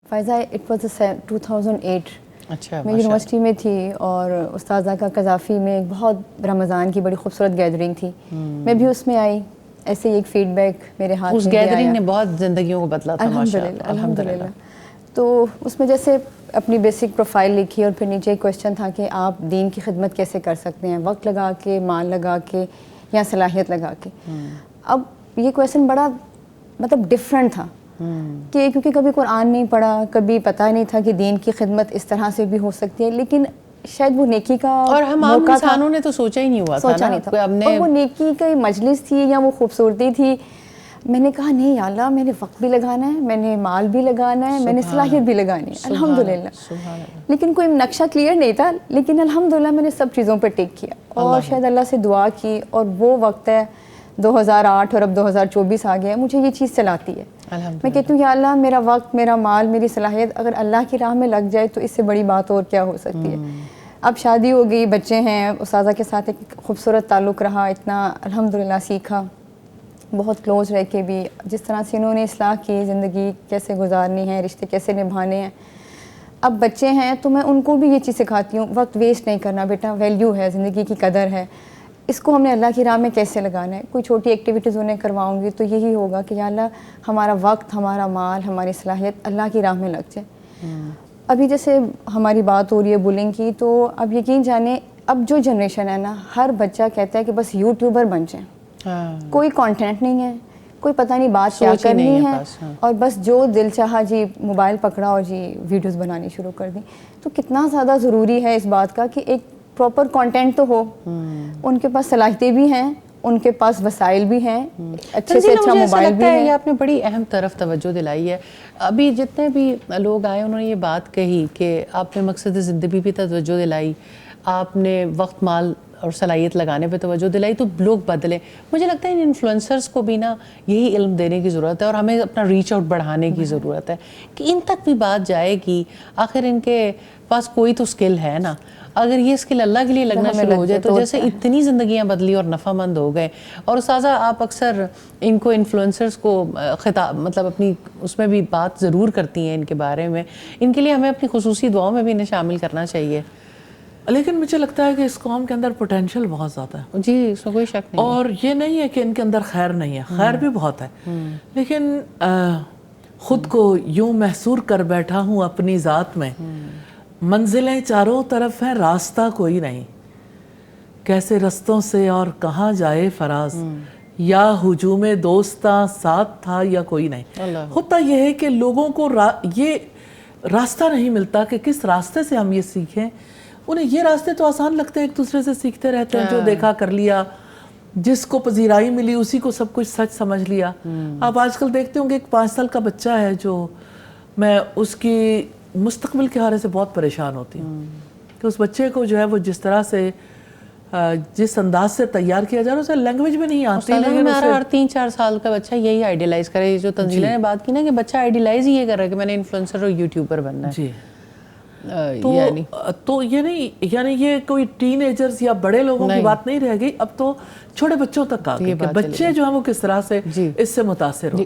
Faiza it was 2008 اچھا میں university میں تھی اور استاذہ کا قذافی میں ایک بہت رمضان کی بڑی خوبصورت گیدرنگ تھی. میں بھی اس میں آئی. ایسے ہی ایک فیڈ بیک میرے ہاتھ میں اس گیدرنگ نے بہت زندگیوں کو بدلا تھا ماشاءاللہ. الحمدللہ. تو اس میں جیسے اپنی بیسک پروفائل لکھی اور پھر نیچے ایک کویشچن تھا کہ آپ دین کی خدمت کیسے کر سکتے ہیں, وقت لگا کے, مال لگا کے, یا صلاحیت لگا کے. اب یہ کویشچن بڑا مطلب ڈفرینٹ تھا کہ کیونکہ کبھی قرآن نہیں پڑھا, کبھی پتہ نہیں تھا کہ دین کی خدمت اس طرح سے بھی ہو سکتی ہے, لیکن شاید وہ نیکی کا اور ہم عام انسانوں نے تو سوچا ہی نہیں ہوا تھا, سوچا نہیں تھا, اور وہ نیکی کا مجلس تھی یا وہ خوبصورتی تھی. میں نے کہا نہیں یا اللہ, میں نے وقت بھی لگانا ہے, میں نے مال بھی لگانا ہے, میں نے صلاحیت بھی لگانی ہے. الحمدللہ. لیکن کوئی نقشہ کلیئر نہیں تھا, لیکن الحمدللہ میں نے سب چیزوں پہ ٹک کیا اور شاید اللہ سے دعا کی, اور وہ وقت ہے 2008 اور اب 2024 آ گیا, مجھے یہ چیز چلاتی ہے. میں کہتی ہوں یا اللہ میرا وقت, میرا مال, میری صلاحیت اگر اللہ کی راہ میں لگ جائے تو اس سے بڑی بات اور کیا ہو سکتی ہے. اب شادی ہو گئی, بچے ہیں, استاذہ کے ساتھ ایک خوبصورت تعلق رہا, اتنا الحمدللہ سیکھا, بہت کلوز رہ کے بھی, جس طرح سے انہوں نے اصلاح کی, زندگی کیسے گزارنی ہے, رشتے کیسے نبھانے ہیں. اب بچے ہیں تو میں ان کو بھی یہ چیز سکھاتی ہوں, وقت ویسٹ نہیں کرنا بیٹا, ویلیو ہے, زندگی کی قدر ہے, اس کو ہم نے اللہ کی راہ میں کیسے لگانا ہے. کوئی چھوٹی ایکٹیویٹیز انہیں کرواؤں گی تو یہی ہوگا کہ یا اللہ ہمارا وقت, ہمارا مال, ہماری صلاحیت اللہ کی راہ میں لگ جائے. ابھی جیسے ہماری بات ہو رہی ہے بولنگ کی, تو اب یقین جانے اب جو جنریشن ہے نا, ہر بچہ کہتا ہے کہ بس یوٹیوبر بن جائیں. کوئی کانٹینٹ نہیں ہے, کوئی پتہ نہیں بات کیا کرنی ہے, اور بس جو دل چاہا جی موبائل پکڑا اور جی ویڈیوز بنانی شروع کر دی. تو کتنا زیادہ ضروری ہے اس بات کا کہ ایک پراپر کانٹینٹ تو ہو. ان کے پاس صلاحیتیں بھی ہیں, ان کے پاس وسائل بھی ہیں, اچھے سے اچھا موبائل بھی ہے. یہ آپ نے بڑی اہم طرف توجہ دلائی ہے. ابھی جتنے بھی لوگ آئے انہوں نے یہ بات کہی کہ آپ نے مقصد زندگی پہ توجہ دلائی, آپ نے وقت, مال اور صلاحیت لگانے پہ توجہ دلائی, تو لوگ بدلے. مجھے لگتا ہے ان انفلوئنسرز کو بھی نا یہی علم دینے کی ضرورت ہے, اور ہمیں اپنا ریچ آؤٹ بڑھانے کی ضرورت ہے کہ ان تک بھی بات جائے گی. آخر ان کے پاس کوئی تو سکل ہے نا, اگر یہ سکل اللہ کے لیے لگنا شروع ہو جائے تو جیسے اتنی زندگیاں بدلی اور نفع مند ہو گئے. اور استاذہ آپ اکثر ان کو انفلوئنسرز کو خطاب مطلب اپنی اس میں بھی بات ضرور کرتی ہیں ان کے بارے میں, ان کے لیے ہمیں اپنی خصوصی دعاؤں میں بھی انہیں شامل کرنا چاہیے. لیکن مجھے لگتا ہے کہ اس قوم کے اندر پوٹینشیل بہت زیادہ ہے. جی اس میں کوئی شک نہیں. اور یہ نہیں ہے کہ ان کے اندر خیر نہیں ہے, خیر بھی بہت ہے, لیکن خود کو یوں محصور کر بیٹھا ہوں اپنی ذات میں, منزلیں چاروں طرف ہیں, راستہ کوئی نہیں, کیسے رستوں سے اور کہاں جائے فراز, یا ہجوم دوستاں ساتھ تھا یا کوئی نہیں. ہوتا یہ ہے کہ لوگوں کو یہ راستہ نہیں ملتا کہ کس راستے سے ہم یہ سیکھیں. انہیں یہ راستے تو آسان لگتے ہیں, ایک دوسرے سے سیکھتے رہتے ہیں, جو دیکھا کر لیا, جس کو پذیرائی ملی اسی کو سب کچھ سچ سمجھ لیا. آپ آج کل دیکھتے ہوں گے ایک 5 سال کا بچہ ہے جو میں اس کی مستقبل کے حوالے سے بہت پریشان ہوتی ہوں کہ اس بچے کو جو ہے وہ جس طرح سے جس انداز سے تیار کیا جا رہا ہے اسے لینگویج میں نہیں آتی. ہمارا ہر 3-4 سال کا بچہ یہی آئیڈیلائز کرے, جو تنزیلہ نے بات کی نا کہ بچہ آئیڈیلائز ہی یہ کر رہا ہے کہ میں نے انفلوئنسر اور یوٹیوبر بننا ہے. جی تو یہ نہیں, یعنی یہ کوئی ٹین ایجرز یا بڑے لوگوں کی بات نہیں رہ گئی, اب تو چھوٹے بچوں تک آ گئی کہ بچے جو ہیں وہ کس طرح سے اس سے متاثر ہو.